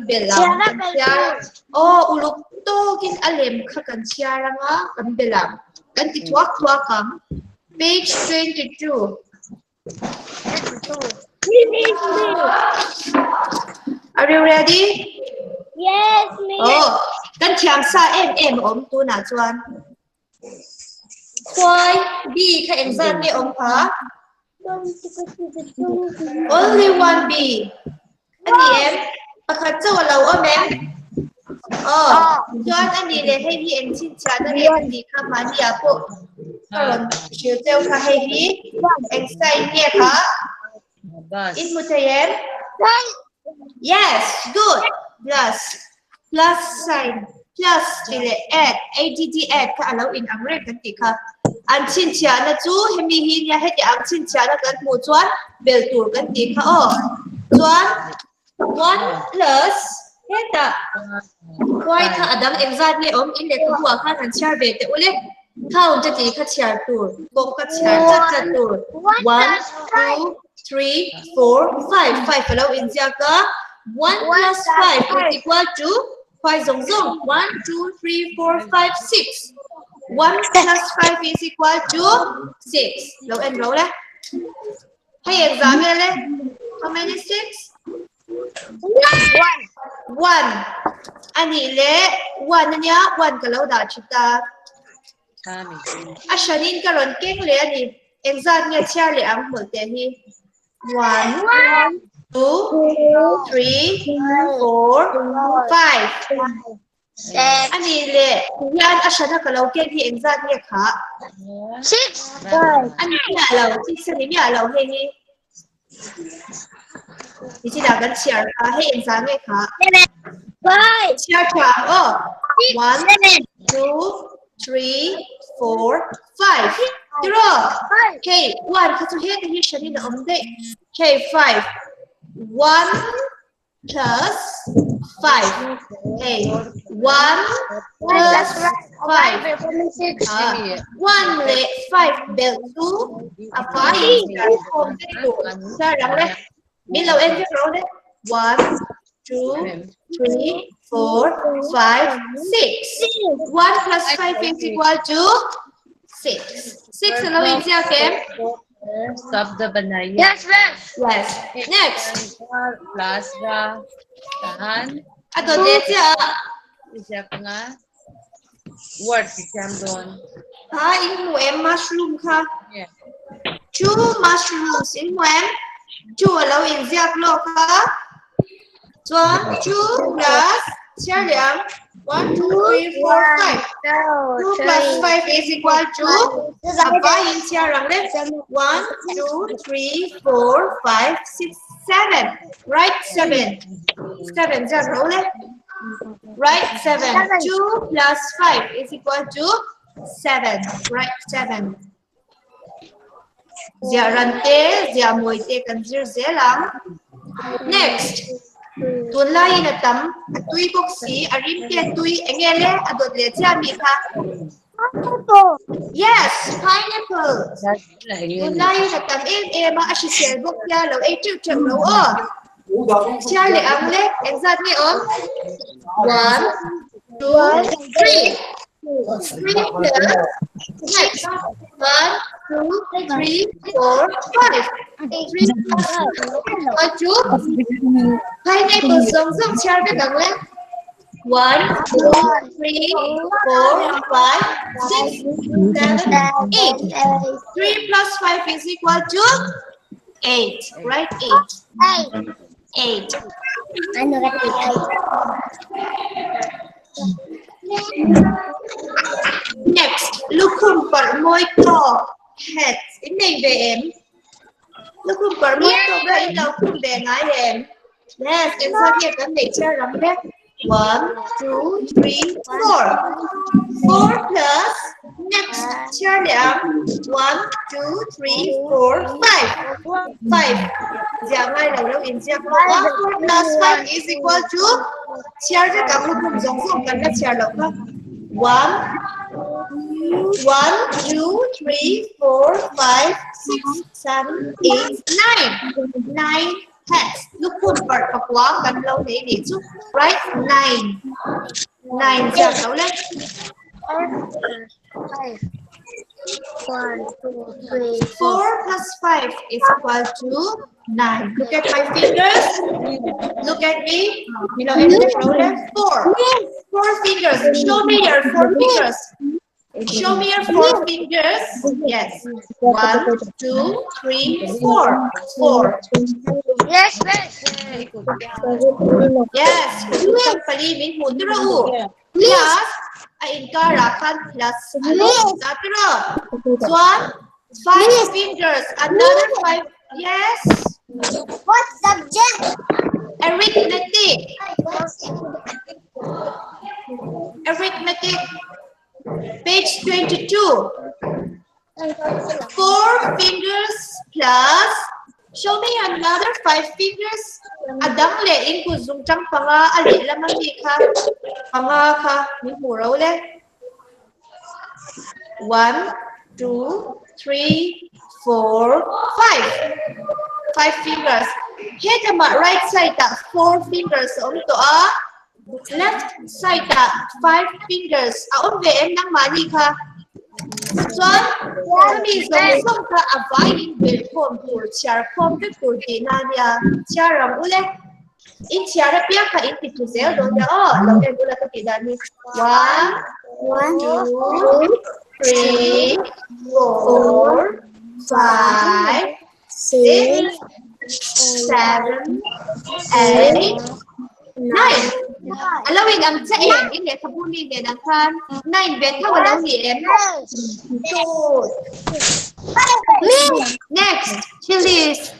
belam kan chia uluk to kin alem kha kan chia ranga kan belam kan ti thuak kam page 22 Are you ready? Yes, Miss. Kan thiam sa em om tu na chuan khoi b kha exam ni om pha only one b ani em pakhat chaw lo om em chuan ani le hei hi en chin cha na le ni kha ma ni a po karon chiu teu kha hei hi exercise ni kha in mutayem yes good plus sign plus tile add add ka alo in angre kan ti kha an chin chia na chu hemi hi nya he ti ang chin chia na kan mu chuan bel tur kan ti kha chuan 1 plus heta koi kha adam exam ni om in le ka huwa kha kan char be te ule count te ti kha char tur bok ka char chat tur 1 2 3 4 5 5 alo in sia ka 1 plus 5 is equal to 5 zong 1 2 3 4 5 6 1 plus 5 is equal to 6 lo en ro le hay exam le how many 6 1 ani le 1 nya 1 ka lo da chita ashanin karon keng le ani exam nya chia le ang hol te hi 1 2 3 4 5 ani le yan ashana ka lo ke hi exam nya kha 6 ani nya lo 6 ni nya lo he ni Isi dagan share ka hey exam nya kha 5 share ka 1 2 3 4 5 Duro okay 1 ka chu he hi shani na omde okay 5 1 plus 5 hey 1 plus 5 1 le 5 bel 2 apa ini home itu sekarang deh Milo en rồi đấy 1 2 3 4 5 6 1 plus 5 is equal to 6 6 là bao nhiêu kem शब्द बनाइए yes next plus ra tahan atau dia siap nga word exam don in em mushroom kha 2 mushrooms in em 2 lâu in giặc lô kha chuan 2 plus chia liang 1 2 3 4 5 2 plus 5 is equal to apa in chia rang le 1 2 3 4 5 6 7 right 7 giặc lô le right 7 2 plus 5 is equal to 7 right 7 Zia rante, zia moite kan zir zelang. Next, tun lai na tam, tui boxi, arim te tui engele, adot le zia mi ka. Yes, pineapple. Tun lai na tam ma ashisel bok ya lo chu chang lo Chia le ang le, exactly 1 2 3 3 plus next 1 2 3 4 5 3 pineapple giống chia cái đằng lên 1 2 3 4 5 6 7 8 3 plus 5 is equal to 8 right 8 I know that 8 Next, lookum per moi to head in này về em. Lookum per moi to ra in đâu cũng về ngay em. Yes, em sao kia cái này chơi lắm đấy. 1 2 3 4 4 plus next chia điểm 1 2 3 4 5 giảm ngay đầu đâu in giảm 4 plus 5 is equal to chia cho cả một cùng giống cần các chia đầu không 1 1 2 3 4 5 6 7 8 9 9 hands. Lúc phun bật và quá gần lâu thế để chút. Right? 9 giờ đấu lên. 1, 2, 3, 4 plus 5 is equal to 9. Look at my fingers. Look at me. You know, in the roller. 4. 4 fingers. Show me your 4 fingers. Show me your 4 fingers. Yes. 1, 2, 3, 4. 4. Yes, yes. Yes. Kung palibin mo, duro. Plus, ay inkarakan plus ano, natiro. 5 fingers. Another 5. Yes. What subject? Arithmetic. Arithmetic. Page 22. 4 fingers plus. Show me another 5 fingers. Adang le in ku zung chang panga ali lamang di ka. Panga ka ni muraw le. 1, 2, 3, 4, 5. 5 fingers. Hit ama right side ta 4 fingers on to a left side ta 5 fingers. Aon ve em nang mani ka. John, kami zong ka avayin bil kom tur char kom ke tur di nadia charam ule. In chara pia ka in titu zel don ya oh lo ke bula ka tidani. 1, 2, 3, 4, 5, 6, 7, 8, 9. Allowing ang sa em in sa punin din ang kan 9 bet how allow ni em. Next, Chili's.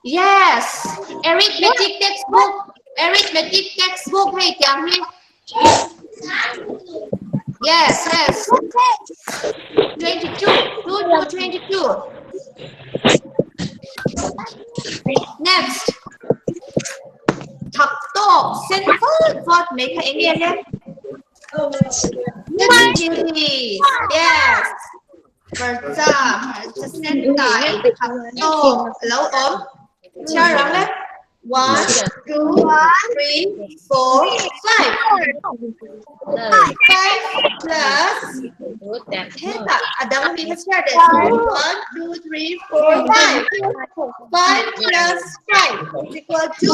Yes. Arithmetic textbook. Arithmetic textbook. Hey, Tiang. Yes, yes. 22. 22. Next. Thập tổ sen phớt mấy cái nghe nhé. Yes. Berta, sen tại thập tổ lâu ốm. Cha răng đấy. 1, 2, 3, 4, 5. 5 plus. Hết ạ. Adang mình share this. 1, 2, 3, 4, 5. 5 plus 5 is equal to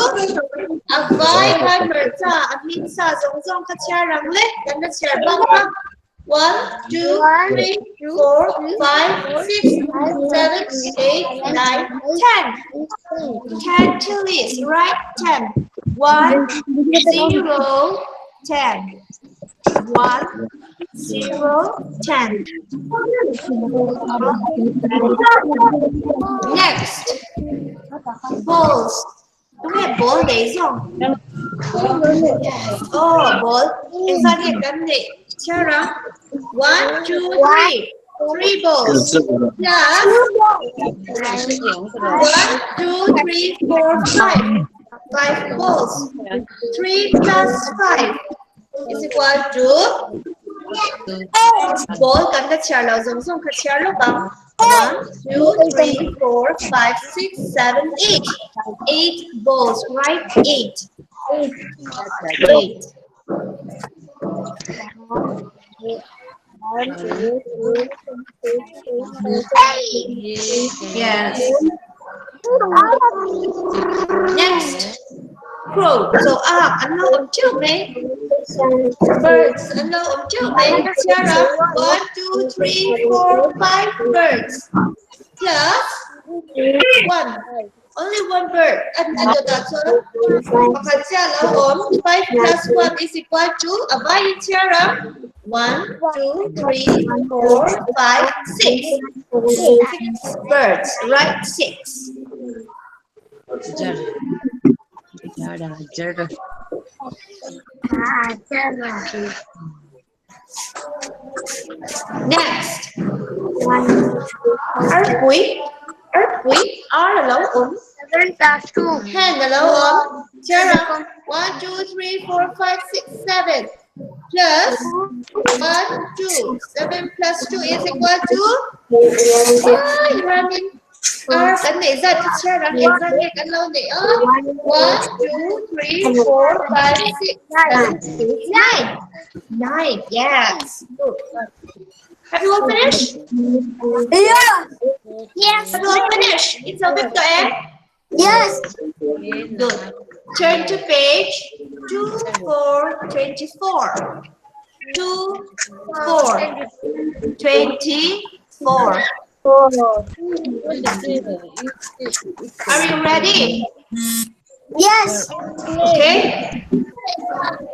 a 500. At means sa zong ka share rang le. Then the share bang ka. 1, 2, 3, 4, 5, 6, 7, 8, 9, 10. 10 chilies, right? 10. 1, 0, 10. 1, 0, 10. Next, balls. Do we have ball days on? Oh, ball. Inside here, can they? Chara. 1, 2, 3. 3 balls. Plus 1, 2, 3, 4, 5. 5 balls. 3 plus 5 is equal to 8 ball. Kan ka chair lao zong zong ka chair lo bang. 1, 2, 3, 4, 5, 6, 7, 8. 8 balls, right? 8. 8. Yes. Next, crow. So ano chưa mấy? Birds. Ano chưa mấy? Sarah. 1, 2, 3, 4, 5 birds. Plus 1. Only 1 bird. Ano that's all? Makasya lang 5 plus 1 is equal to abayin Sarah. 1, 2, 3, 4, 5, 6. 6 birds, right? 6. Next, earthquake. Earthquake are alone. 7 plus 2. Hand alone. Sarah. 1, 2, 3, 4, 5, 6, 7. Plus 1, 2. 7 plus 2 is equal to 5. Running Cái này ra teacher đang em ra nghe cái lâu này 1, 2, 3, 4, 5, 6, 7, 9. Yes. Good. Everyone finish? Yes. Everyone finish? It's okay to end? Yes. Good. Turn to page 2424. 24. Are you ready? Yes. Okay.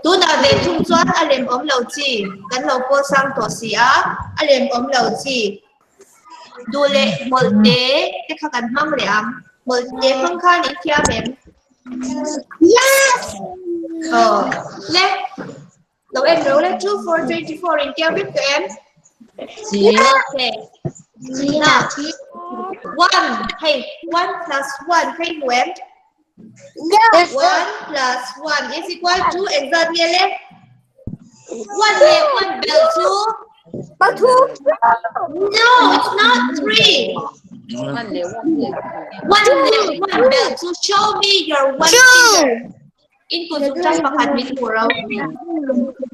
Tu nào về trung soát anh em ốm lầu chi, cắn lầu cô sang tổ xì á, anh em ốm lầu chi. Du lệ một đế, cái khắc ảnh mong liệm, một đế không khá ní kia mềm. Yes. Lê, đầu em nhớ lên 2, 4, 24 in kia biết tụi em. Okay. Nào, 1, hey, 1 plus 1, hey Nguyễn. Yes. 1 plus 1 is equal to exactly 1 bell 2. But who? No, it's not 3. 1 bell 2. Show me your 1 finger. In cô dùng trăng bạc hạt mình của đâu?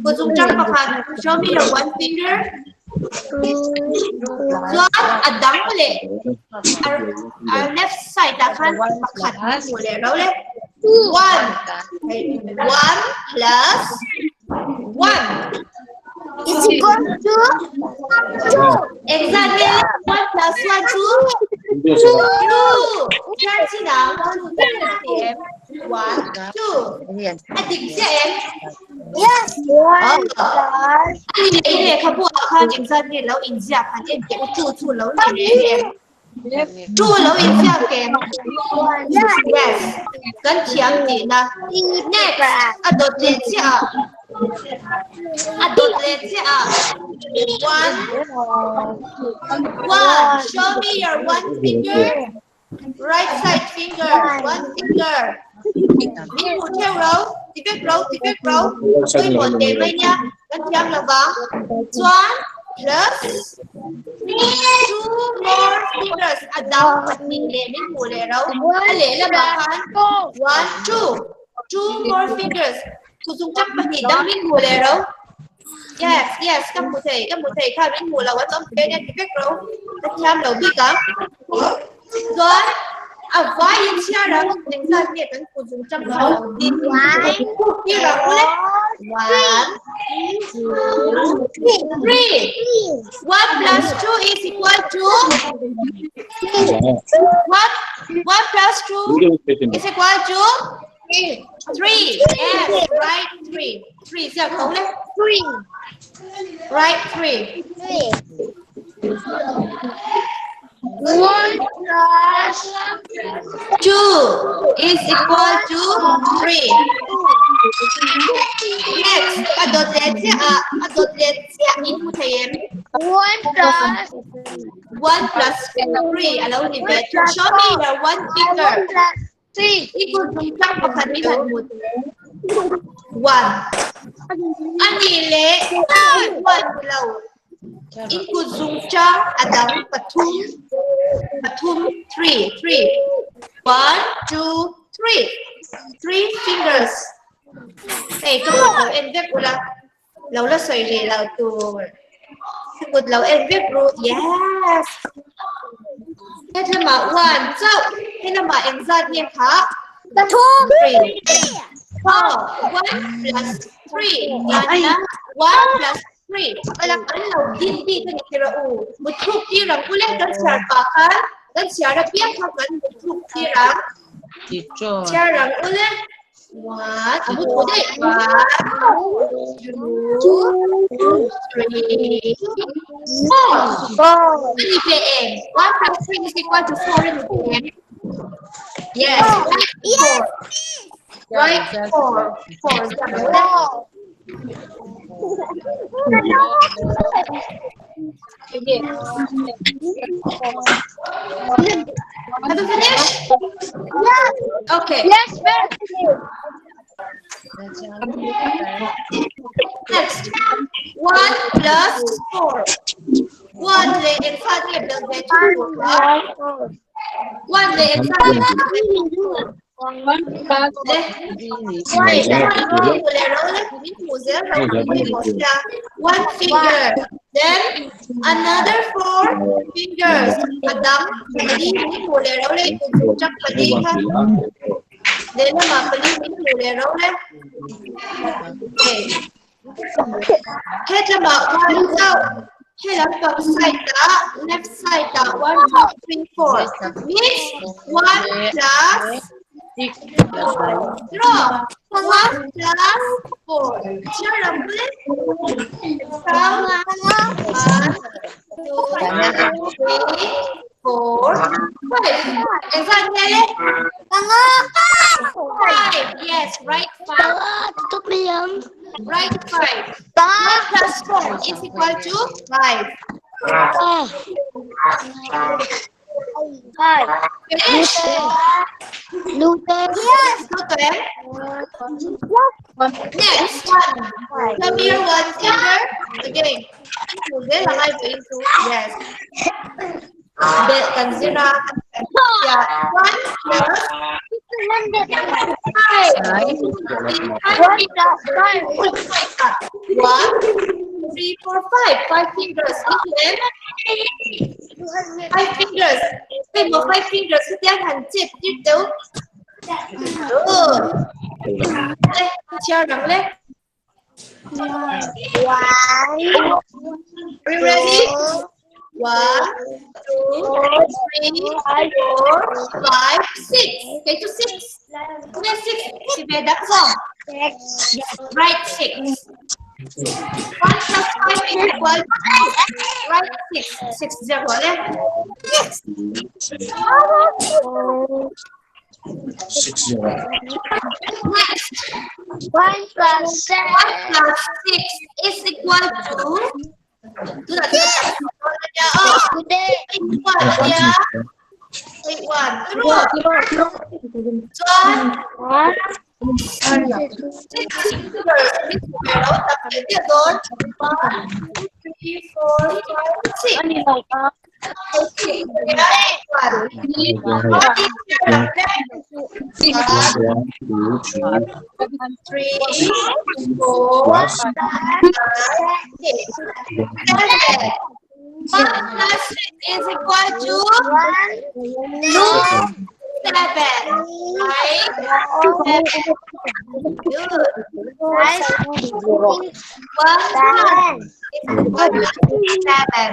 Cô dùng trăng bạc hạt. Show me your 1 finger. Doon, adang ulit. Our left side, dakan bak hạt mình của lệ đâu lệ. 1 plus 1 Is equal to 2. exactly 1 plus 1 2 Trang chi nào 2 điểm 1 2 anh định cho em Yes. 1 plus. anh này không buộc không exactly lâu in ra anh em kiểu chu lâu này em chu lâu in ra kèm yes跟强点呢 next đột lên chưa đột lên chưa 1 show me your 1 finger right side finger 1 finger mình muốn theo râu thì biết râu tôi muốn để mấy nha跟强là vâng 1 plus 2 more fingers adang mình để mình muốn để râu để là bahkan 1 2 more fingers cô dùng chắc mà nhìn đang mình muốn để râu yes các một thể khai mình muốn là what ông bên em thì biết râu跟强đầu bị cả rồi vai in chia ra đánh ra nghĩa đến cô dùng trăm đầu tiên như là cô lấy 1 2 3 1 plus 2 is equal to what 1 plus 2 is equal to 3 yes right 3 giờ không lấy 3 right 3 1 plus 2 is equal to 3. Next, adot let's input em. 1 plus 1 plus 3. Allow me to show me your 1 finger. 1 plus 3 Ikut tungkap akan dihanut. 1. Anile 1 below. Ikut zungca adang patum 3 1 2 3 fingers các bạn em viết là sợi rễ là từ một lâu em viết rồi yes thế thì mà 1 so thế là mà em ra nghe hả 2 4 1 plus 3 nhá 1 plus 3 alam lâu din đi cái này là một chút đi rằng cô lấy cái sợi bạc dan siya biyak hagan group tira siya lang ulit 1 2 3 4 Ano PM? 1 plus 3 is equal to 4 in PM. Yes, right 4 Have you finished? Yes. Okay. Yes, very Next, 1 plus 4. 1 lệ in phát nghiệp được về 2 4. One để em sang đây. One finger. Then another 4 fingers. Adam, beli ni boleh roleh kucak beli kan? Then mà beli ni boleh roleh. Okay. Hết là bảo one sau. Hết là bằng side đã, left side đã 1, 2, 3, 4. Means 1 plus. Draw. 1 plus 4. Chưa làm biết. Sao? 1, 2, 3, 4, 5. Em sang nghe đấy. 5. Yes, right 5. Right 5. 1 plus 4 is equal to 5. Finish. Yes, good then. Next one. Come here, one finger. Again. This là hai với số. Yes. Để cần zero. Yeah. 1 plus 3, 4, 5. 5 fingers. Again. 5 fingers. Vì một 5 fingers sẽ tiến hành chết tiếp tục. Đây, treo nắng lên. Are you ready? 1, 2, 3, 4, 5, 6. Okay, to 6. Okay, 6. Thì về đặt xong. Right 6. 1 plus 5 is equal to right 6. 6 giờ gọi lên. Yes. 6 0. Next. 1 plus 7. 1 plus 6 is equal to. Itu dah kita. Oh, equal ya. Equal. Terus. John. 6 fingers. Tapi dia don. 1, 2, 3, 4, 5, 6. Okay. Is equal to 7. Right? Good. 7.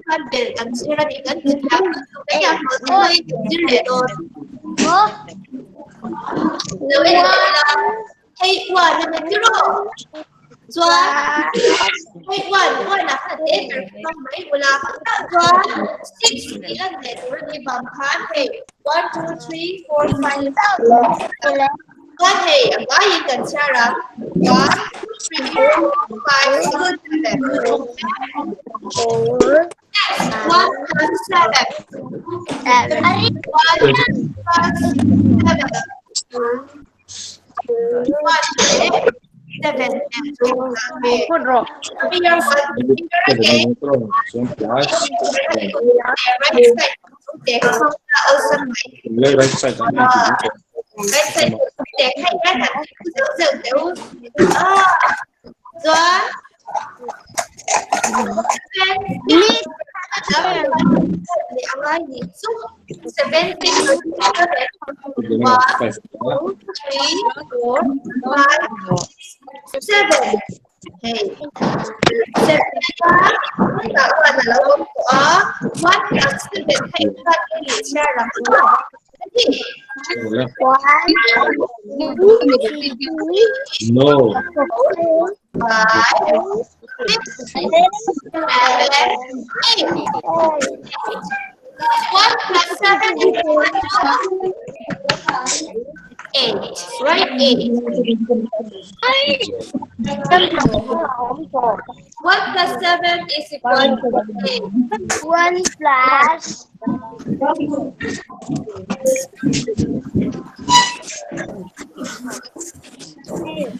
Con để cần suy ra thì cần thực hành cái nhà thờ thôi chứ để rồi. Nếu bây giờ là hay quả là mình chứ rồi. Doan, hey one là phải để trong mấy của là Doan 6 thì là để rồi đi bằng phán thì 1, 2, 3, 4, 5. Có thể có gì cần sao ra 1, 2, 3, 4, 5, 6, 7. 1 plus 7. 1 plus 7. 7. Put rock. Tapi yang finger again. Right side. Okay. Right side. Right side. Để hay cái là dữ. Doan. Để ông nói gì? 7 fingers. 1, 2, 3, 4, 5, 6, 7. Hey. 7 tạo ra là lâu của 1 plus 7 hay là cái gì ra làm sao? No. 5, 6, 7, 8. 1 plus 7 is equal to 8. Right? 8. 1 plus 7 is equal to 8. 1 plus.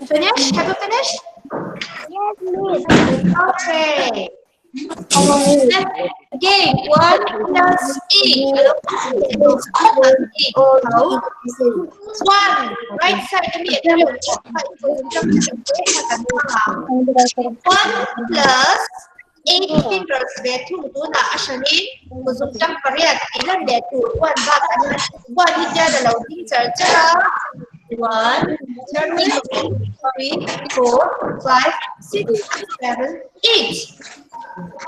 Finish? Have you finished? Yes, miss. Okay. Again, 1 plus 8. One, right side kami ito. 1 plus 8 fingers betu tu na asalin kuzum jang pariat ilan betu 1 bakan 1 hija dalau teacher cara 1 2 3 4 5 6 7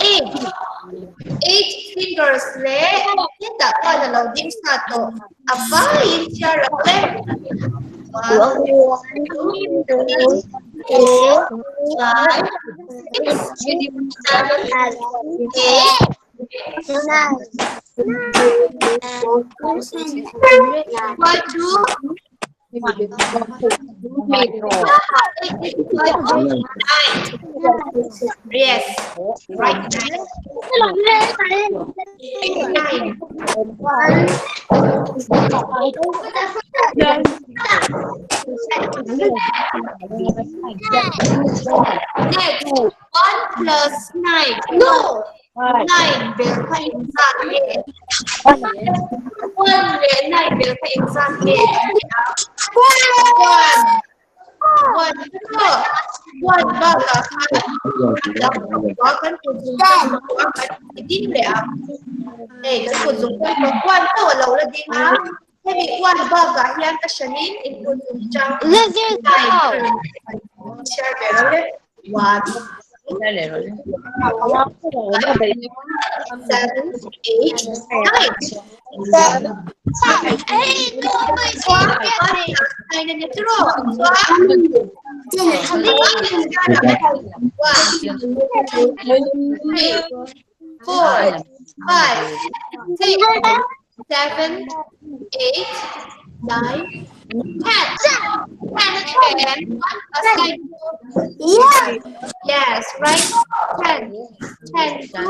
8 fingers le kita pada dalau din satu apa ini cara le 1 2 3 4 5 6 7 Yes, right. 1 plus 9. No. 9 berapa insan? 1 dan 9 berapa insan? 1 baga kan kuzungkan din le kan kuzungkan kwan to law la din hebi 1 baga hian ta shanin in kuzungchang share berole 1 7, 8, 9, 10. Yes, right. 10 to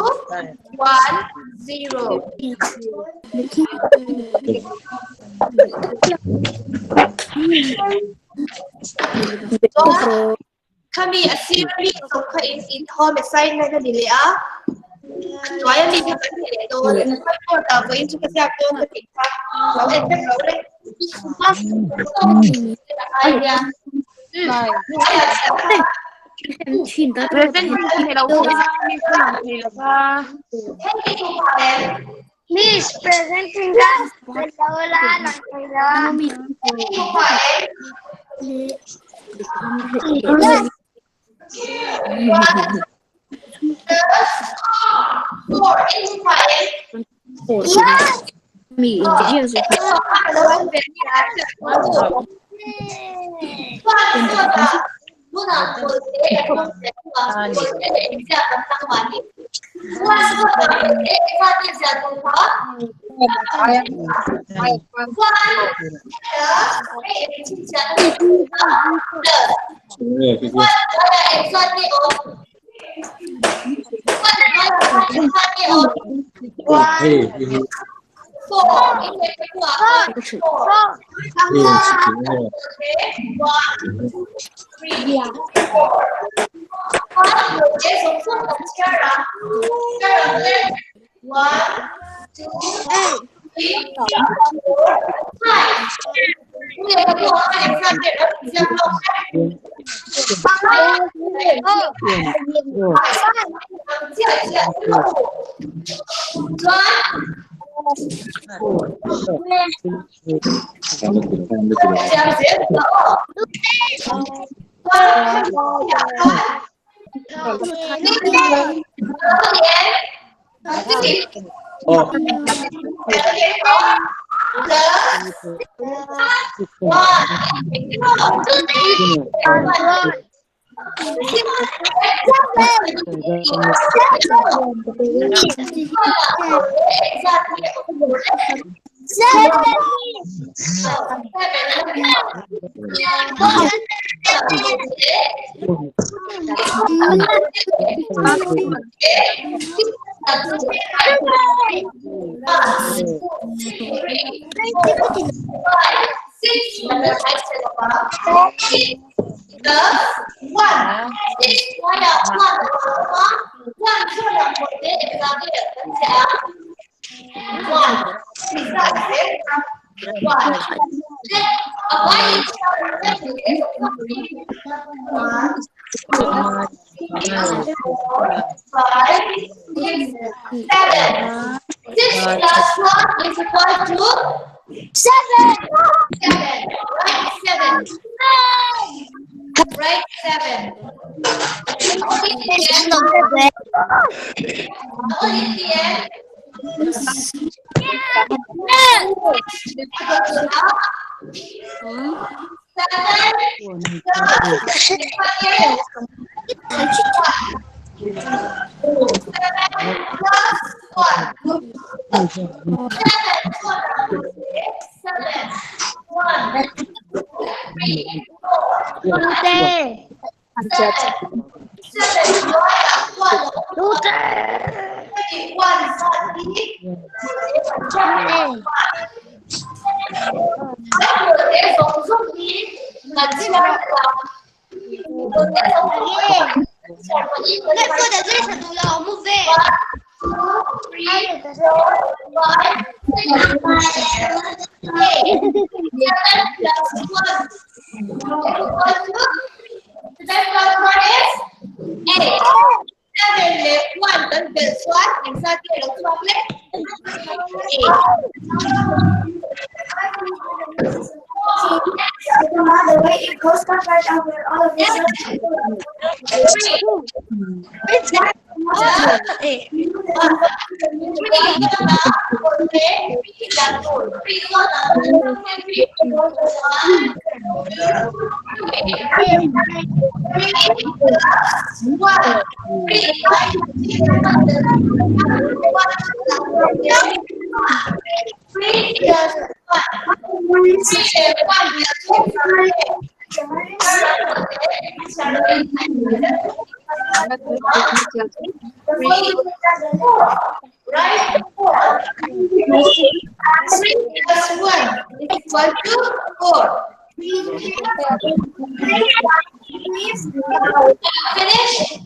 1 0. Kami asiri songka in home sign na nila. Kaya mi ka ito. Ko ta ko in suka sa ko ka tiktak. Law ente law le. Miss, presenting that. Wala na kayo. 米就是1 Right, 7. The way it goes back right over all of this. Right? 3 plus 1 is equal to 4. Finish?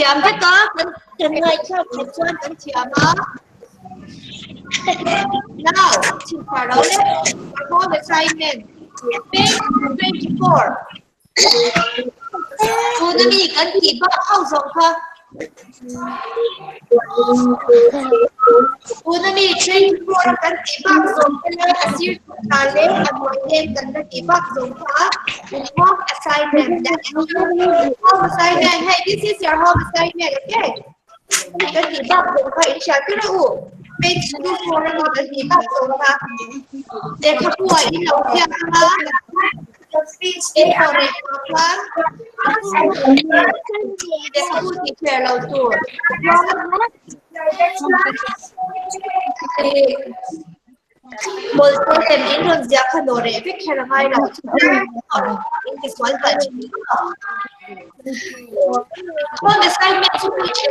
Chấm thế có từng người cho một chuan từng chấm đó. Now, to follow it, home assignment. Page 24. Cô đã đi cần chỉ bắt hậu dòng không? Cô đã đi 24 cần chỉ bắt dòng cái nơi asir ta lên và mọi em cần chỉ bắt dòng khá. Home assignment. Home assignment. Hey, this is your home assignment, okay? Cần chỉ bắt dòng khá. Insya Allah ủ. Page 24 là cần chỉ bắt dòng khá. Để khắp buổi đi lâu chạm khá. Incorrect plan. Để khắp buổi teacher lâu tour. Molten in dia kanore pe kherangai la in this one but on assignment to page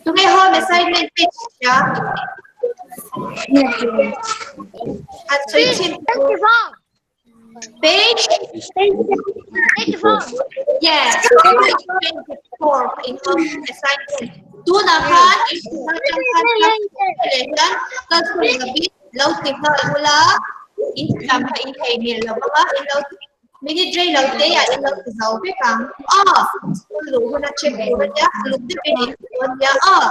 to me home assignment page ya at 13 page 84. yes 24 in home assignment tu nahan lebih lau tinggal mula in sampai in email la baba in lau minute dray lau te ya in lau zau pe kang lu huna check ko ya lu te pe ni ya bye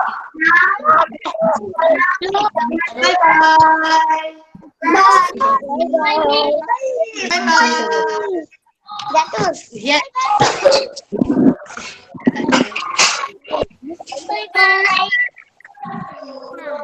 bye bye bye Jatuh. Yes. Bye bye.